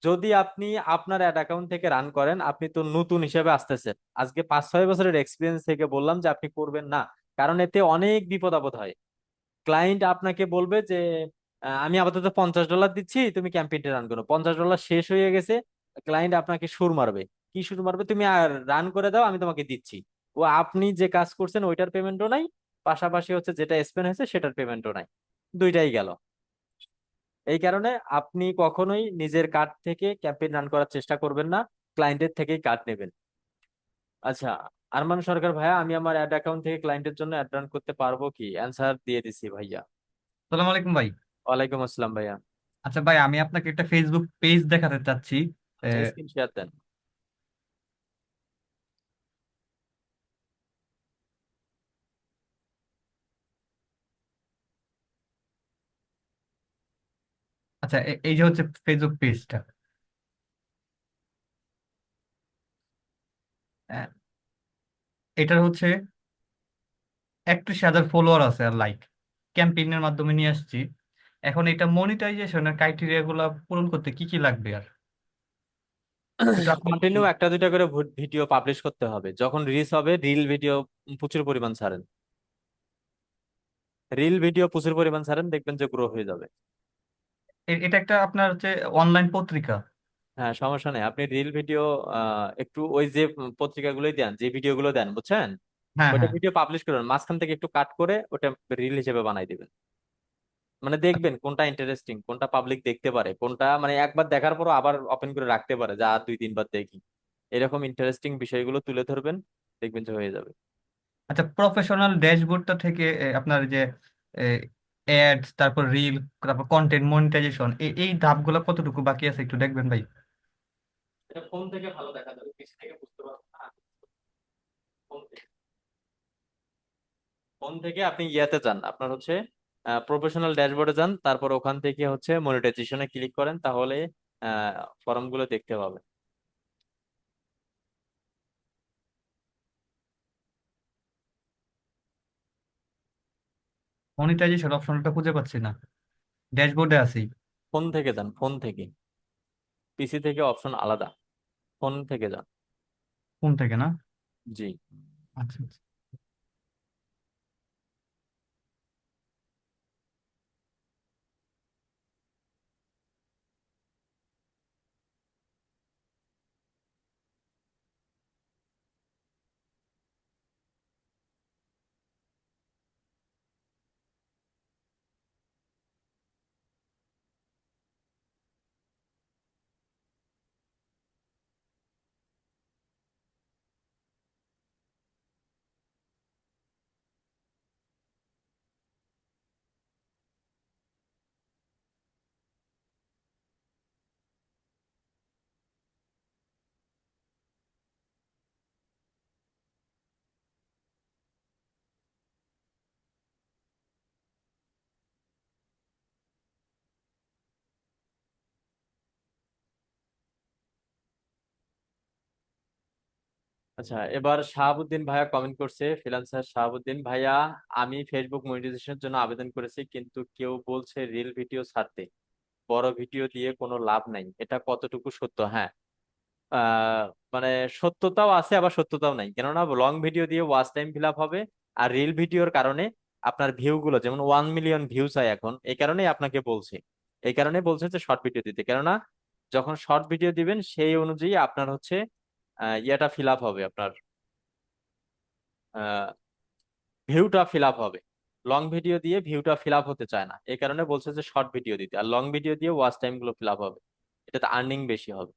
Speaker 2: যদি আপনি আপনার অ্যাড অ্যাকাউন্ট থেকে রান করেন, আপনি তো নতুন হিসেবে আসতেছেন, আজকে 5-6 বছরের এক্সপিরিয়েন্স থেকে বললাম যে আপনি করবেন না। কারণ এতে অনেক বিপদ আপদ হয়। ক্লায়েন্ট আপনাকে বলবে যে আমি আপাতত $50 দিচ্ছি, তুমি ক্যাম্পেইনটা রান করো। $50 শেষ হয়ে গেছে, ক্লায়েন্ট আপনাকে সুর মারবে। কি সুর মারবে? তুমি আর রান করে দাও, আমি তোমাকে দিচ্ছি। ও আপনি যে কাজ করছেন ওইটার পেমেন্টও নাই, পাশাপাশি হচ্ছে যেটা স্পেন্ড হয়েছে সেটার পেমেন্টও নাই, দুইটাই গেল। এই কারণে আপনি কখনোই নিজের কার্ড থেকে ক্যাম্পেইন রান করার চেষ্টা করবেন না, ক্লায়েন্টের থেকেই কার্ড নেবেন। আচ্ছা আরমান সরকার ভাইয়া, আমি আমার অ্যাড অ্যাকাউন্ট থেকে ক্লায়েন্টের জন্য অ্যাড রান করতে পারবো কি? অ্যান্সার দিয়ে দিছি ভাইয়া।
Speaker 6: সালাম আলাইকুম ভাই।
Speaker 2: ওয়ালাইকুম আসসালাম ভাইয়া।
Speaker 6: আচ্ছা ভাই, আমি আপনাকে একটা ফেসবুক পেজ দেখাতে চাচ্ছি।
Speaker 2: আচ্ছা স্ক্রিন শেয়ার দেন।
Speaker 6: আচ্ছা, এই যে হচ্ছে ফেসবুক পেজটা। এটার হচ্ছে 31,000 ফলোয়ার আছে আর লাইক, ক্যাম্পেইনের মাধ্যমে নিয়ে আসছি। এখন এটা মনিটাইজেশনের ক্রাইটেরিয়া গুলা পূরণ করতে কি কি লাগবে আর? কিন্তু আপনি
Speaker 2: কন্টিনিউ একটা দুইটা করে ভিডিও পাবলিশ করতে হবে। যখন রিলিজ হবে রিল ভিডিও প্রচুর পরিমাণ ছাড়েন, রিল ভিডিও প্রচুর পরিমাণ ছাড়েন, দেখবেন যে গ্রো হয়ে যাবে।
Speaker 6: এটা একটা আপনার হচ্ছে অনলাইন পত্রিকা।
Speaker 2: হ্যাঁ, সমস্যা নেই, আপনি রিল ভিডিও একটু ওই যে পত্রিকাগুলোই দেন, যে ভিডিওগুলো দেন, বুঝছেন,
Speaker 6: হ্যাঁ,
Speaker 2: ওইটা
Speaker 6: হ্যাঁ।
Speaker 2: ভিডিও পাবলিশ করবেন, মাঝখান থেকে একটু কাট করে ওটা রিল হিসেবে বানাই দিবেন। মানে দেখবেন কোনটা ইন্টারেস্টিং, কোনটা পাবলিক দেখতে পারে, কোনটা মানে একবার দেখার পর আবার ওপেন করে রাখতে পারে, যা আর দুই তিনবার দেখি, এরকম ইন্টারেস্টিং বিষয়গুলো তুলে ধরবেন, দেখবেন যে হয়ে যাবে।
Speaker 6: আচ্ছা, প্রফেশনাল ড্যাশবোর্ডটা থেকে আপনার যে অ্যাডস, তারপর রিল, তারপর কন্টেন্ট মনিটাইজেশন, এই ধাপগুলো কতটুকু বাকি আছে একটু দেখবেন ভাই।
Speaker 2: এটা ফোন থেকে ভালো দেখা যাবে, পিছন থেকে বুঝতে পারবেন না। ফোন থেকে আপনি ইয়াতে যান, আপনার হচ্ছে প্রফেশনাল ড্যাশবোর্ডে যান, তারপর ওখান থেকে হচ্ছে মনিটাইজেশনে ক্লিক করেন, তাহলে ফর্মগুলো দেখতে পাবেন।
Speaker 6: মনিটাইজেশন অপশনটা খুঁজে পাচ্ছি না, ড্যাশবোর্ডে আছি।
Speaker 2: ফোন থেকে যান, ফোন থেকে, পিসি থেকে অপশন আলাদা, ফোন থেকে যান।
Speaker 6: কোন থেকে না?
Speaker 2: জি।
Speaker 6: আচ্ছা, আচ্ছা।
Speaker 2: আচ্ছা, এবার শাহাবুদ্দিন ভাইয়া কমেন্ট করছে, ফ্রিল্যান্সার শাহাবুদ্দিন ভাইয়া, আমি ফেসবুক মনিটাইজেশনের জন্য আবেদন করেছি, কিন্তু কেউ বলছে রিল ভিডিও ছাড়তে, বড় ভিডিও দিয়ে কোনো লাভ নাই, এটা কতটুকু সত্য? হ্যাঁ, আহ মানে সত্যতাও আছে আবার সত্যতাও নাই, কেননা লং ভিডিও দিয়ে ওয়াচ টাইম ফিল আপ হবে, আর রিল ভিডিওর কারণে আপনার ভিউ গুলো, যেমন 1 মিলিয়ন ভিউ চাই এখন, এই কারণেই আপনাকে বলছে, এই কারণে বলছে যে শর্ট ভিডিও দিতে, কেননা যখন শর্ট ভিডিও দিবেন সেই অনুযায়ী আপনার হচ্ছে ইয়েটা ফিল আপ হবে, আপনার ভিউটা ফিল আপ হবে। লং ভিডিও দিয়ে ভিউটা ফিল আপ হতে চায় না, এই কারণে বলছে যে শর্ট ভিডিও দিতে, আর লং ভিডিও দিয়ে ওয়াচ টাইম গুলো ফিল আপ হবে, এটাতে আর্নিং বেশি হবে।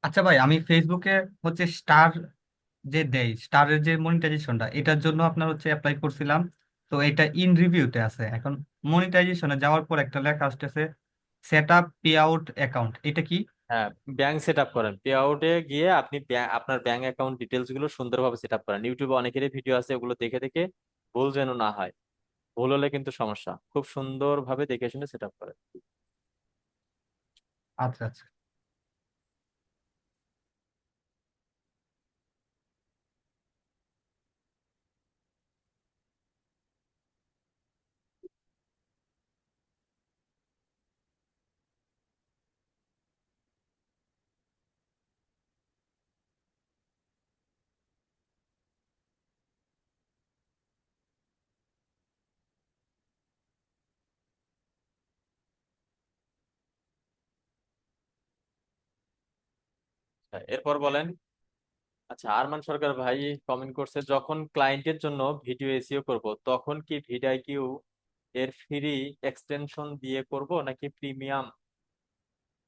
Speaker 6: আচ্ছা ভাই, আমি ফেসবুকে হচ্ছে স্টার যে দেয়, স্টারের যে মনিটাইজেশনটা, এটার জন্য আপনার হচ্ছে অ্যাপ্লাই করছিলাম। তো এটা ইন রিভিউতে আছে এখন। মনিটাইজেশনে যাওয়ার পর একটা লেখা আসতেছে set up pay out account, এটা কি?
Speaker 2: হ্যাঁ, ব্যাংক সেট আপ করেন, পে আউটে গিয়ে আপনি আপনার ব্যাংক অ্যাকাউন্ট ডিটেলস গুলো সুন্দরভাবে সেট আপ করেন। ইউটিউবে অনেকেরই ভিডিও আছে, ওগুলো দেখে দেখে ভুল যেন না হয়, ভুল হলে কিন্তু সমস্যা, খুব সুন্দরভাবে দেখে শুনে সেট আপ করেন।
Speaker 6: আচ্ছা, আচ্ছা।
Speaker 2: আচ্ছা, এরপর বলেন। আচ্ছা, আরমান সরকার ভাই কমেন্ট করছে, যখন ক্লায়েন্টের জন্য ভিডিও এসইও করব, তখন কি ভিডিআইকিউ এর ফ্রি এক্সটেনশন দিয়ে করব নাকি প্রিমিয়াম?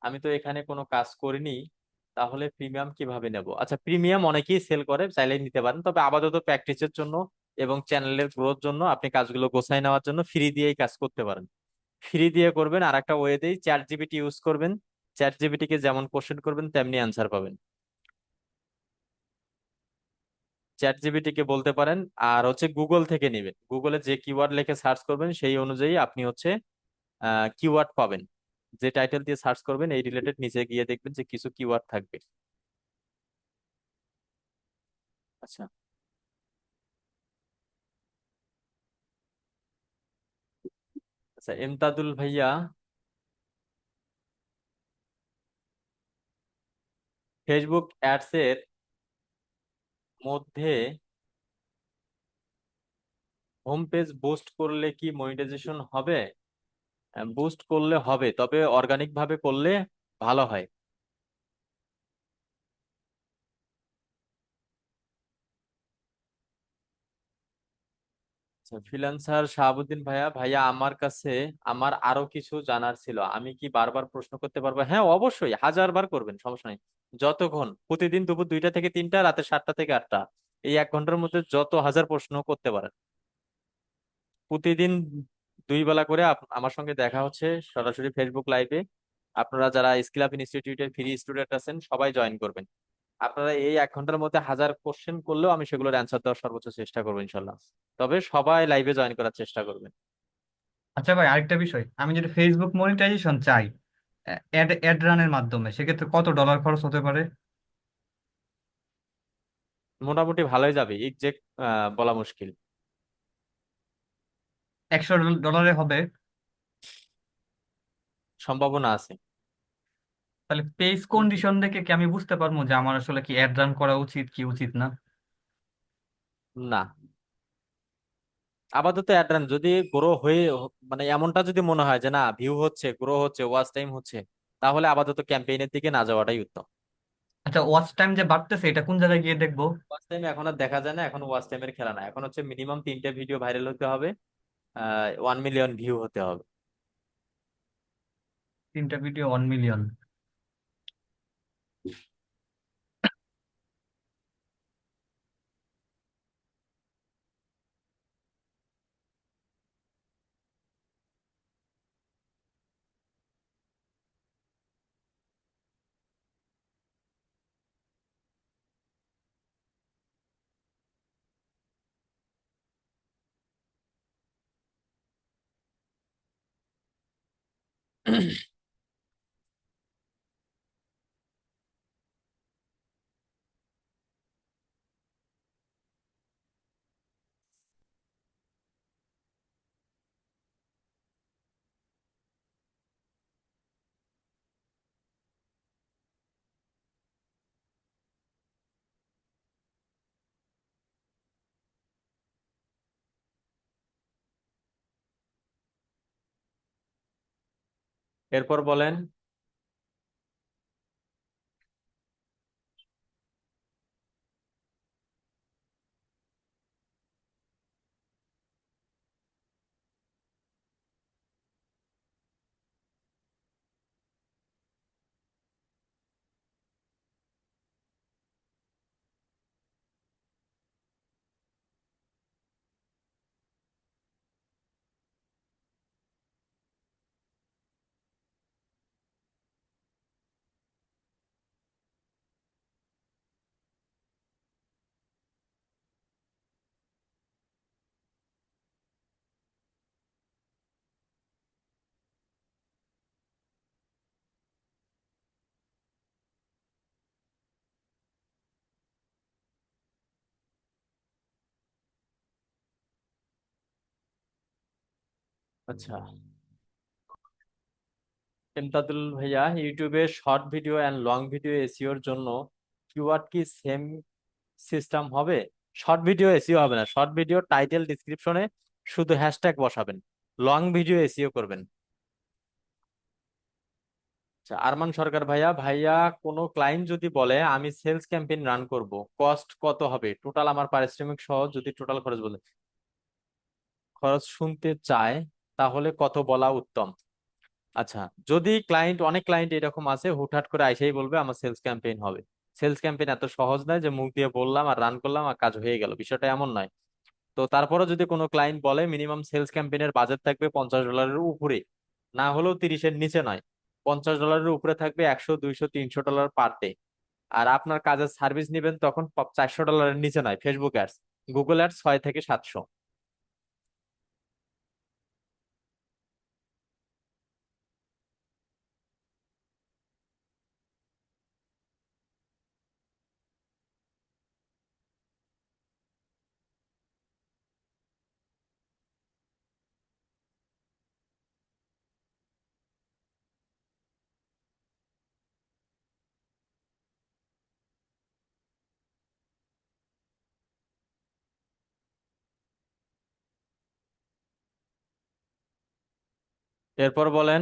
Speaker 2: আমি তো এখানে কোনো কাজ করিনি, তাহলে প্রিমিয়াম কিভাবে নেব? আচ্ছা, প্রিমিয়াম অনেকেই সেল করে, চাইলে নিতে পারেন, তবে আপাতত প্র্যাকটিসের জন্য এবং চ্যানেলের গ্রোথ জন্য আপনি কাজগুলো গোছায় নেওয়ার জন্য ফ্রি দিয়েই কাজ করতে পারেন। ফ্রি দিয়ে করবেন, আর একটা ওয়েতেই চ্যাট জিপিটি ইউজ করবেন। চ্যাট জিপিটি কে যেমন কোশ্চেন করবেন তেমনি অ্যান্সার পাবেন। চ্যাট জিপিটি কে বলতে পারেন, আর হচ্ছে গুগল থেকে নেবেন। গুগলে যে কিওয়ার্ড লিখে সার্চ করবেন সেই অনুযায়ী আপনি হচ্ছে কিওয়ার্ড পাবেন। যে টাইটেল দিয়ে সার্চ করবেন এই রিলেটেড নিচে গিয়ে দেখবেন যে কিছু কিওয়ার্ড থাকবে। আচ্ছা, আচ্ছা এমদাদুল ভাইয়া, ফেসবুক অ্যাডস এর মধ্যে হোম পেজ বুস্ট করলে কি মনিটাইজেশন হবে? বুস্ট করলে হবে, তবে অর্গানিক ভাবে করলে ভালো হয়। আচ্ছা, ফ্রিল্যান্সার শাহাবুদ্দিন ভাইয়া, ভাইয়া আমার কাছে আমার আরো কিছু জানার ছিল, আমি কি বারবার প্রশ্ন করতে পারবো? হ্যাঁ অবশ্যই, 1000 বার করবেন, সমস্যা নেই। যতক্ষণ, প্রতিদিন দুপুর 2টা থেকে 3টা, রাতে 7টা থেকে 8টা, এই 1 ঘন্টার মধ্যে যত হাজার প্রশ্ন করতে পারেন। প্রতিদিন 2 বেলা করে আমার সঙ্গে দেখা হচ্ছে সরাসরি ফেসবুক লাইভে। আপনারা যারা স্কিল আপ ইনস্টিটিউটের ফ্রি স্টুডেন্ট আছেন সবাই জয়েন করবেন। আপনারা এই 1 ঘন্টার মধ্যে হাজার কোশ্চেন করলেও আমি সেগুলোর অ্যান্সার দেওয়ার সর্বোচ্চ চেষ্টা করবো ইনশাল্লাহ। তবে সবাই লাইভে জয়েন করার চেষ্টা করবেন।
Speaker 6: আচ্ছা ভাই, আরেকটা বিষয়, আমি যদি ফেসবুক মনিটাইজেশন চাই অ্যাড অ্যাড রানের মাধ্যমে, সেক্ষেত্রে কত ডলার খরচ হতে পারে?
Speaker 2: মোটামুটি ভালোই যাবে, এক্সাক্ট বলা মুশকিল।
Speaker 6: 100 ডলারে হবে?
Speaker 2: সম্ভাবনা আছে।
Speaker 6: তাহলে পেজ কন্ডিশন দেখে কি আমি বুঝতে পারবো যে আমার আসলে কি অ্যাড রান করা উচিত কি উচিত না?
Speaker 2: না, আপাতত অ্যাড্রান যদি গ্রো হয়ে, মানে এমনটা যদি মনে হয় যে না ভিউ হচ্ছে, গ্রো হচ্ছে, ওয়াচ টাইম হচ্ছে, তাহলে আপাতত ক্যাম্পেইনের দিকে না যাওয়াটাই উত্তম।
Speaker 6: আচ্ছা, ওয়াচ টাইম যে বাড়তেছে এটা কোন জায়গায় গিয়ে দেখবো?
Speaker 2: ওয়াচ টাইম এখন আর দেখা যায় না, এখন ওয়াচ টাইমের খেলা না, এখন হচ্ছে মিনিমাম 3টে ভিডিও ভাইরাল হতে হবে, 1 মিলিয়ন ভিউ হতে হবে।
Speaker 6: 3টা ভিডিও 1 মিলিয়ন?
Speaker 2: এরপর বলেন। আচ্ছা, ইমতাদুল ভাইয়া, ইউটিউবে short video and long video এসইওর জন্য কিওয়ার্ড কি সেম সিস্টেম হবে? শর্ট ভিডিও এসইও হবে না, শর্ট ভিডিও টাইটেল ডিসক্রিপশনে শুধু হ্যাশট্যাগ বসাবেন, লং ভিডিও এসইও করবেন। আচ্ছা, আরমান সরকার ভাইয়া, ভাইয়া কোনো ক্লায়েন্ট যদি বলে আমি সেলস ক্যাম্পেইন রান করব, কস্ট কত হবে টোটাল, আমার পারিশ্রমিক সহ যদি টোটাল খরচ বলে, খরচ শুনতে চায় তাহলে কত বলা উত্তম? আচ্ছা, যদি অনেক ক্লায়েন্ট এরকম আছে হুটহাট করে আইসাই বলবে আমার সেলস ক্যাম্পেইন হবে। সেলস ক্যাম্পেইন এত সহজ নয় যে মুখ দিয়ে বললাম আর রান করলাম আর কাজ হয়ে গেল, বিষয়টা এমন নয়। তো তারপরে যদি কোনো ক্লায়েন্ট বলে মিনিমাম সেলস ক্যাম্পেইনের বাজেট থাকবে $50 উপরে, না হলেও 30-এর নিচে নয়, $50 উপরে থাকবে, 100, 200, $300 পার ডে, আর আপনার কাজের সার্ভিস নেবেন তখন $400 নিচে নয়, ফেসবুক অ্যাডস, গুগল অ্যাডস 6 থেকে 700। এরপর বলেন।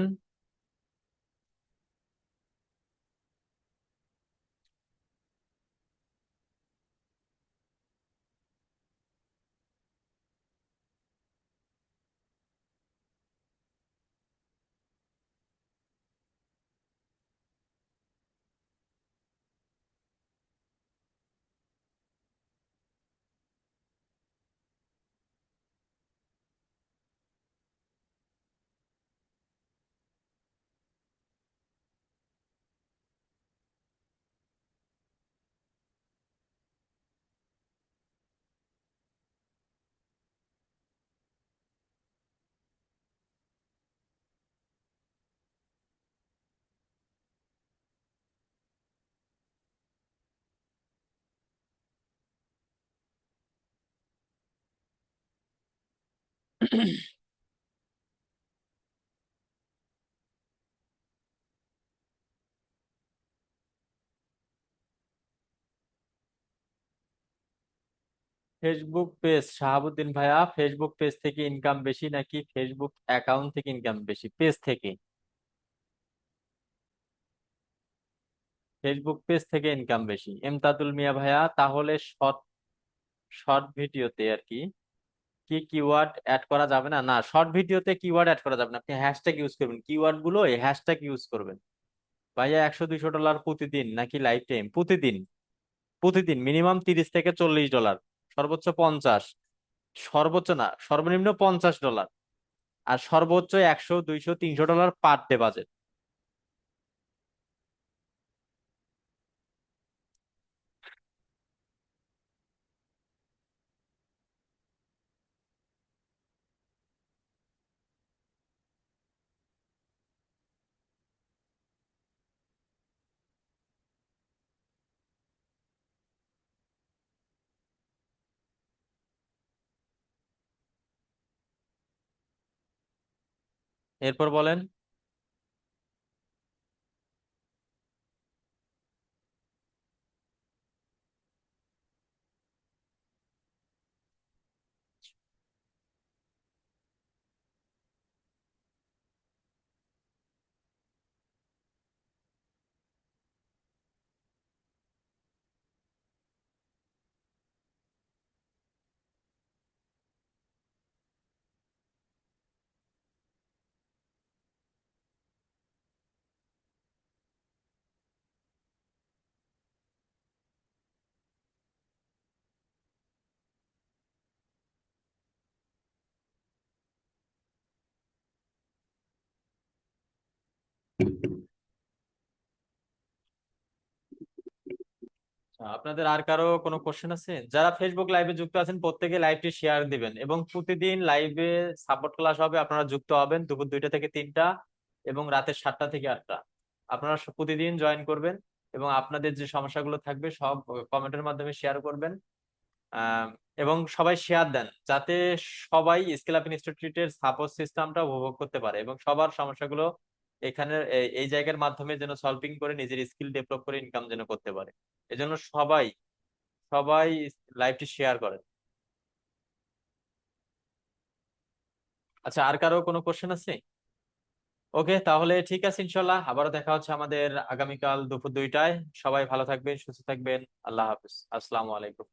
Speaker 2: ফেসবুক পেজ, শাহাবুদ্দিন ভাইয়া, ফেসবুক পেজ থেকে ইনকাম বেশি নাকি ফেসবুক অ্যাকাউন্ট থেকে ইনকাম বেশি? পেজ থেকে, ফেসবুক পেজ থেকে ইনকাম বেশি। এমতাদুল মিয়া ভাইয়া, তাহলে শর্ট শর্ট ভিডিওতে আর কি কি কিওয়ার্ড অ্যাড করা যাবে না? না, শর্ট ভিডিওতে কিওয়ার্ড অ্যাড করা যাবে না, আপনি হ্যাশট্যাগ ইউজ করবেন, কিওয়ার্ড গুলো এই হ্যাশট্যাগ ইউজ করবেন। ভাইয়া, $100-200 প্রতিদিন নাকি লাইফ টাইম? প্রতিদিন। প্রতিদিন মিনিমাম $30 থেকে $40, সর্বোচ্চ 50, সর্বোচ্চ না সর্বনিম্ন $50, আর সর্বোচ্চ 100, 200, $300 পার ডে বাজেট। এরপর বলেন। আপনাদের আর কারো কোনো কোশ্চেন আছে? যারা ফেসবুক লাইভে যুক্ত আছেন প্রত্যেকে লাইভটি শেয়ার দিবেন, এবং প্রতিদিন লাইভে সাপোর্ট ক্লাস হবে, আপনারা যুক্ত হবেন দুপুর 2টা থেকে 3টা এবং রাতের 7টা থেকে 8টা। আপনারা প্রতিদিন জয়েন করবেন এবং আপনাদের যে সমস্যাগুলো থাকবে সব কমেন্টের মাধ্যমে শেয়ার করবেন। আহ, এবং সবাই শেয়ার দেন যাতে সবাই স্কিল আপ ইনস্টিটিউটের সাপোর্ট সিস্টেমটা উপভোগ করতে পারে এবং সবার সমস্যাগুলো এখানে এই জায়গার মাধ্যমে যেন সলভিং করে নিজের স্কিল ডেভেলপ করে ইনকাম যেন করতে পারে। এজন্য সবাই সবাই লাইভটি শেয়ার করেন। আচ্ছা, আর কারো কোনো কোশ্চেন আছে? ওকে, তাহলে ঠিক আছে, ইনশাল্লাহ আবারও দেখা হচ্ছে আমাদের আগামীকাল দুপুর 2টায়। সবাই ভালো থাকবেন, সুস্থ থাকবেন। আল্লাহ হাফিজ, আসসালামু আলাইকুম।